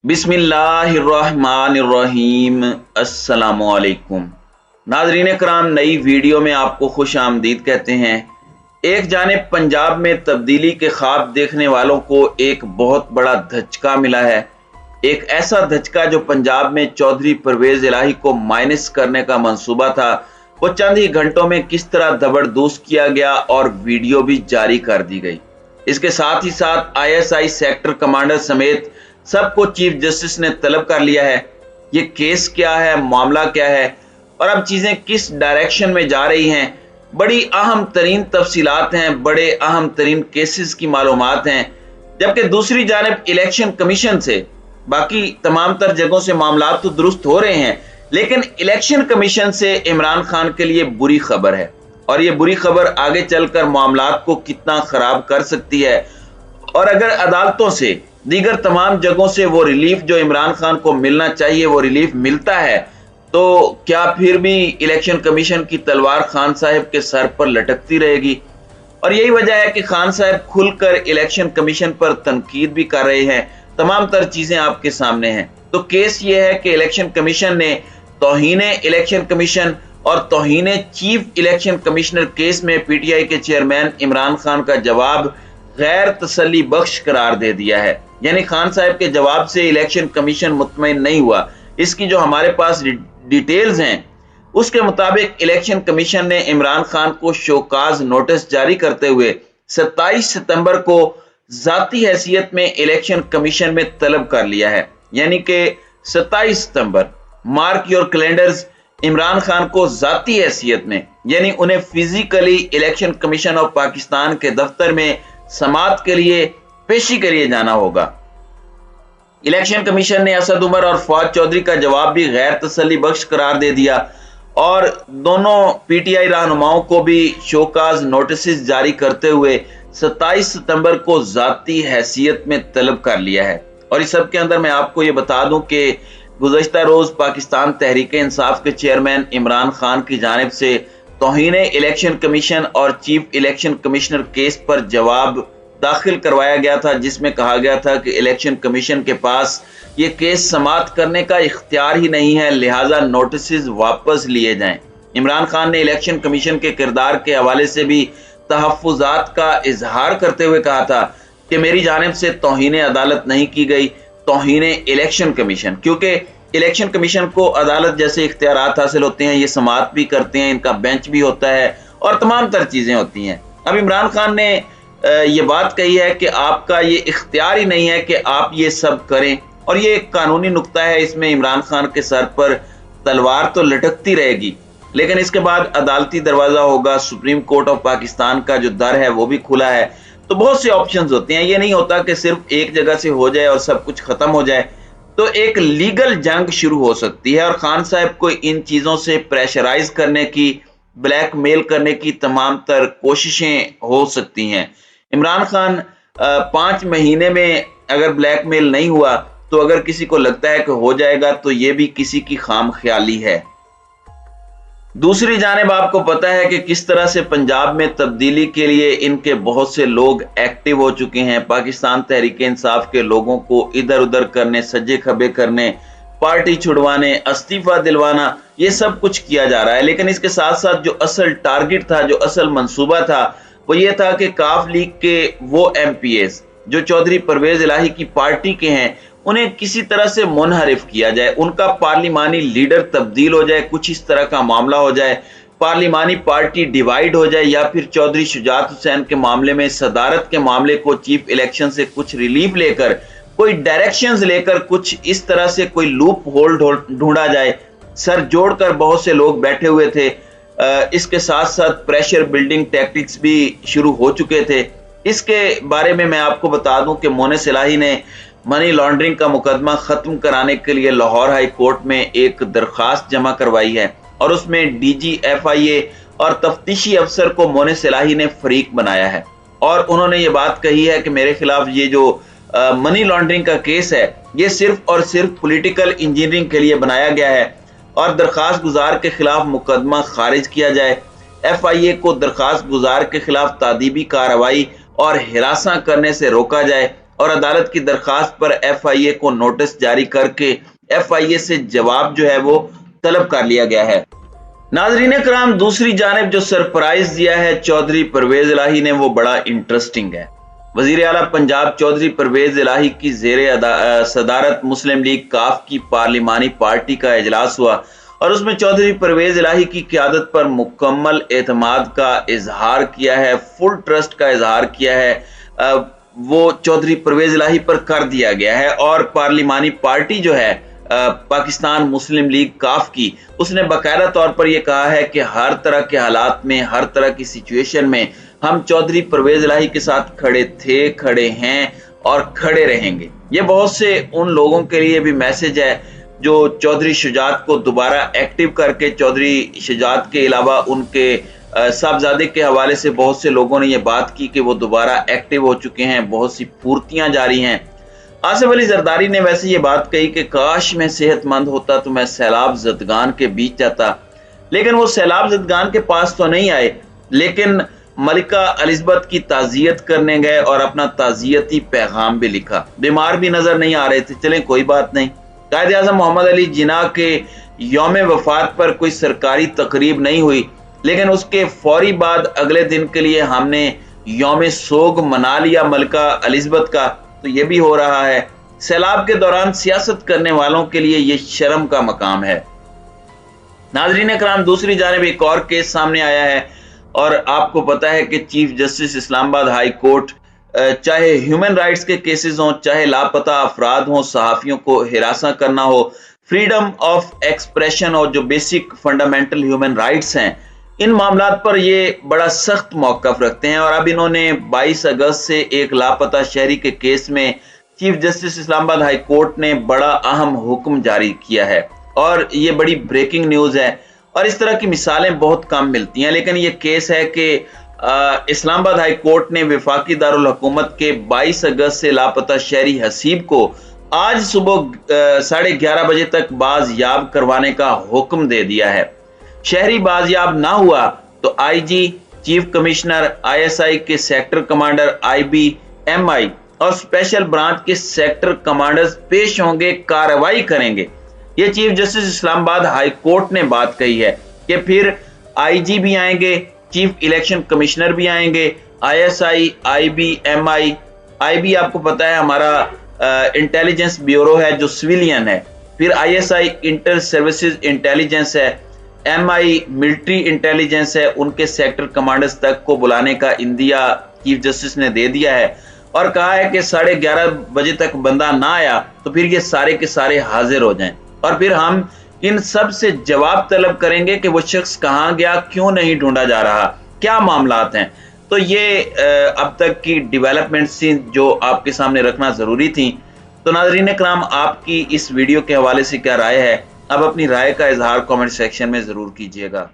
बिस्मिल्लाहिर्रहमानिर्रहीम। अस्सलामुअलैकुम नाज़रीन कराम, नई वीडियो में आपको खुश आमदीद कहते हैं। एक जानिब पंजाब में तब्दीली के ख्वाब देखने वालों को एक बहुत बड़ा धचका मिला है। एक ऐसा धचका जो पंजाब में चौधरी परवेज इलाही को माइनस करने का मंसूबा था, वो चंद ही घंटों में किस तरह दबरदूस किया गया और वीडियो भी जारी कर दी गई। इसके साथ ही साथ ISI सेक्टर कमांडर समेत सबको चीफ जस्टिस ने तलब कर लिया है। ये केस क्या है, मामला क्या है और अब चीजें किस डायरेक्शन में जा रही हैं, बड़ी अहम तरीन तफसीलात हैं, बड़े अहम तरीन केसेस की मालूमात हैं। जबकि दूसरी जानिब इलेक्शन कमीशन से बाकी तमाम तर जगहों से मामला तो दुरुस्त हो रहे हैं, लेकिन इलेक्शन कमीशन से इमरान खान के लिए बुरी खबर है और ये बुरी खबर आगे चलकर मामलात को कितना खराब कर सकती है। और अगर अदालतों से दीगर तमाम जगहों से वो रिलीफ जो इमरान खान को मिलना चाहिए वो रिलीफ मिलता है, तो क्या फिर भी इलेक्शन कमीशन की तलवार खान साहब के सर पर लटकती रहेगी? और यही वजह है कि खान साहब खुलकर इलेक्शन कमीशन पर तनकीद भी कर रहे हैं। तमाम तर चीजें आपके सामने हैं। तो केस ये है कि इलेक्शन कमीशन ने तौहीने इलेक्शन कमीशन और तौहीने चीफ इलेक्शन कमिश्नर केस में PTI के चेयरमैन इमरान खान का जवाब गैर तसल्ली बख्श करार दे दिया है। यानी खान साहब के जवाब से इलेक्शन कमीशन मुतमईन नहीं हुआ। इसकी जो हमारे पास डिटेल्स हैं उसके मुताबिक इलेक्शन कमीशन ने इमरान खान को शोकाज नोटिस जारी करते हुए 27 सितंबर को जाती हैसियत में इलेक्शन कमीशन में तलब कर लिया है। यानी कि 27 सितंबर, mark your calendars, Imran Khan को जाती हैसियत में यानी उन्हें physically election commission of Pakistan के दफ्तर में समाअत के लिए पेशी के लिए जाना होगा। इलेक्शन कमीशन ने असद उमर और फवाद चौधरी का जवाब भी गैर तसल्ली बख्श करार दे दिया और दोनों PTI रहनुमाओं को भी शोकाज नोटिस जारी करते हुए 27 सितंबर को जाती हैसियत में तलब कर लिया है। और इस सब के अंदर मैं आपको ये बता दूं कि गुज़श्ता रोज पाकिस्तान तहरीक इंसाफ के चेयरमैन इमरान खान की जानिब से तौहीने इलेक्शन कमीशन और चीफ इलेक्शन कमिश्नर केस पर जवाब दाखिल करवाया गया था, जिसमें कहा गया था कि इलेक्शन कमीशन के पास ये केस समाअत करने का इख्तियार ही नहीं है, लिहाजा नोटिस वापस लिए जाएं। इमरान खान ने इलेक्शन कमीशन के किरदार के हवाले से भी तहफ्फुजात का इजहार करते हुए कहा था कि मेरी जानिब से तौहीने अदालत नहीं की गई, तौहीने इलेक्शन कमीशन, क्योंकि इलेक्शन कमीशन को अदालत जैसे इख्तियारात हासिल होते हैं, ये समाअत भी करते हैं, इनका बेंच भी होता है और तमाम तर चीजें होती हैं। अब इमरान खान ने ये बात कही है कि आपका ये इख्तियार ही नहीं है कि आप ये सब करें, और ये एक कानूनी नुक्ता है। इसमें इमरान खान के सर पर तलवार तो लटकती रहेगी, लेकिन इसके बाद अदालती दरवाजा होगा। सुप्रीम कोर्ट ऑफ पाकिस्तान का जो दर है वो भी खुला है। तो बहुत से ऑप्शंस होते हैं, ये नहीं होता कि सिर्फ एक जगह से हो जाए और सब कुछ खत्म हो जाए। तो एक लीगल जंग शुरू हो सकती है और खान साहब को इन चीजों से प्रेशराइज करने की, ब्लैकमेल करने की तमाम तर कोशिशें हो सकती हैं। इमरान खान 5 महीने में अगर ब्लैकमेल नहीं हुआ तो अगर किसी को लगता है कि हो जाएगा तो ये भी किसी की खाम ख्याली है। दूसरी जानिब आपको पता है कि किस तरह से पंजाब में तब्दीली के लिए इनके बहुत से लोग एक्टिव हो चुके हैं। पाकिस्तान तहरीक इंसाफ के लोगों को इधर उधर करने, सज्जे खबे करने, पार्टी छुड़वाने, इस्तीफा दिलवाना, ये सब कुछ किया जा रहा है। लेकिन इसके साथ साथ जो असल टारगेट था, जो असल मंसूबा था, वो ये था कि काफ लीग के वो MPs जो चौधरी परवेज इलाही की पार्टी के हैं, उन्हें किसी तरह से मुनहरिफ किया जाए, उनका पार्लिमानी लीडर तब्दील हो जाए, कुछ इस तरह का मामला हो जाए, पार्लिमानी पार्टी डिवाइड हो जाए, या फिर चौधरी शुजात हुसैन के मामले में, सदारत के मामले को चीफ इलेक्शन से कुछ रिलीफ लेकर, कोई डायरेक्शंस लेकर, कुछ इस तरह से कोई लूप होल्ड ढूंढा जाए। सर जोड़कर बहुत से लोग बैठे हुए थे। इसके साथ साथ प्रेशर बिल्डिंग टैक्टिक्स भी शुरू हो चुके थे। इसके बारे में मैं आपको बता दूं कि मोनिस इलाही ने मनी लॉन्ड्रिंग का मुकदमा खत्म कराने के लिए लाहौर हाई कोर्ट में एक दरखास्त जमा करवाई है और उसमें DG FIA और तफ्तीशी अफसर को मोनिस इलाही ने फरीक बनाया है और उन्होंने ये बात कही है कि मेरे खिलाफ ये जो मनी लॉन्ड्रिंग का केस है ये सिर्फ और सिर्फ पॉलिटिकल इंजीनियरिंग के लिए बनाया गया है और दरखास्त गुजार के खिलाफ मुकदमा खारिज किया जाए। FIA को दरखास्त गुजार के खिलाफ तादीबी कार्रवाई और हिरासा करने से रोका जाए और अदालत की दरखास्त पर FIA को नोटिस जारी करके FIA से जवाब जो है वो तलब कर लिया गया है। नाज़रीन कराम, दूसरी जानिब जो सरप्राइज दिया है चौधरी परवेज इलाही ने वो बड़ा इंटरेस्टिंग है। वजीर आला पंजाब चौधरी परवेज इलाही की ज़ेरे सदारत मुस्लिम लीग काफ की पार्लिमानी पार्टी का इजलास हुआ और उसमें चौधरी परवेज इलाही की क़यादत पर मुकम्मल एतमाद का इजहार किया है, फुल ट्रस्ट का इजहार किया है। वो चौधरी परवेज इलाही पर कर दिया गया है और पार्लिमानी पार्टी जो है पाकिस्तान मुस्लिम लीग काफ की, उसने बाकायदा तौर पर यह कहा है कि हर तरह के हालात में, हर तरह की सिचुएशन में हम चौधरी परवेज इलाही के साथ खड़े थे, खड़े हैं और खड़े रहेंगे। ये बहुत से उन लोगों के लिए भी मैसेज है जो चौधरी शुजात को दोबारा एक्टिव करके, चौधरी शुजात के अलावा उनके साहबजादे के हवाले से बहुत से लोगों ने यह बात की कि वो दोबारा एक्टिव हो चुके हैं, बहुत सी फूर्तियां जारी हैं। आसिफ अली जरदारी ने वैसे ये बात कही कि काश मैं सेहतमंद होता तो मैं सैलाब ज़दगान के बीच जाता, लेकिन वो सैलाब ज़दगान के पास तो नहीं आए, लेकिन मलिका एलिज़ाबेथ की ताज़ियत करने गए और अपना ताज़ियती पैगाम भी लिखा। बीमार भी नजर नहीं आ रहे थे, चलें कोई बात नहीं। कायद आज़म मोहम्मद अली जिन्ना के यौम वफात पर कोई सरकारी तकरीब नहीं हुई, लेकिन उसके फौरी बाद अगले दिन के लिए हमने यौम सोग मना लिया मलिका एलिज़ाबेथ का, तो ये भी हो रहा है। सैलाब के दौरान सियासत करने वालों के लिए ये शर्म का मकाम है। नाज़रीन कराम, दूसरी जानिब एक और केस सामने आया है और आपको पता है कि chief justice Islamabad high court, चाहे ह्यूमन राइट्स के केसेस हों, चाहे लापता अफराद हों, सहाफ़ियों को हिरासा करना हो, फ्रीडम ऑफ एक्सप्रेशन और जो बेसिक फंडामेंटल ह्यूमन राइट्स हैं, इन मामलात पर ये बड़ा सख्त मौक़िफ़ रखते हैं। और अब इन्होंने 22 अगस्त से एक लापता शहरी के केस में chief justice Islamabad high court ने बड़ा अहम हुक्म जारी किया है और ये बड़ी ब्रेकिंग न्यूज़ है और इस तरह की मिसालें बहुत कम मिलती हैं। लेकिन ये केस है कि इस्लामाबाद हाई कोर्ट ने वफाकी दारुल हुकूमत के 22 अगस्त से लापता शहरी हसीब को आज सुबह 11:30 बजे तक बाज़याब करवाने का हुक्म दे दिया है। शहरी बाजियाब ना हुआ तो IG, चीफ कमिश्नर, ISI के सेक्टर कमांडर, IB, MI और स्पेशल ब्रांच के सेक्टर कमांडर्स पेश होंगे, कार्रवाई करेंगे। ये chief justice Islamabad high court ने बात कही है कि फिर IG भी आएंगे, चीफ इलेक्शन कमिश्नर भी आएंगे, ISI, IB, MI। IB आपको पता है हमारा इंटेलिजेंस ब्यूरो है जो सिविलियन है, फिर ISI इंटर सर्विसेज इंटेलिजेंस है, MI मिलिट्री इंटेलिजेंस है, उनके सेक्टर कमांडर्स तक को बुलाने का इंदिया चीफ जस्टिस ने दे दिया है और कहा है कि 11:30 बजे तक बंदा ना आया तो फिर ये सारे के सारे हाजिर हो जाएं और फिर हम इन सब से जवाब तलब करेंगे कि वो शख्स कहाँ गया, क्यों नहीं ढूंढा जा रहा, क्या मामलात हैं। तो ये अब तक की डेवलपमेंट्स थी जो आपके सामने रखना जरूरी थी। तो नाज़रीन कराम, आपकी इस वीडियो के हवाले से क्या राय है? अब अपनी राय का इजहार कमेंट सेक्शन में जरूर कीजिएगा।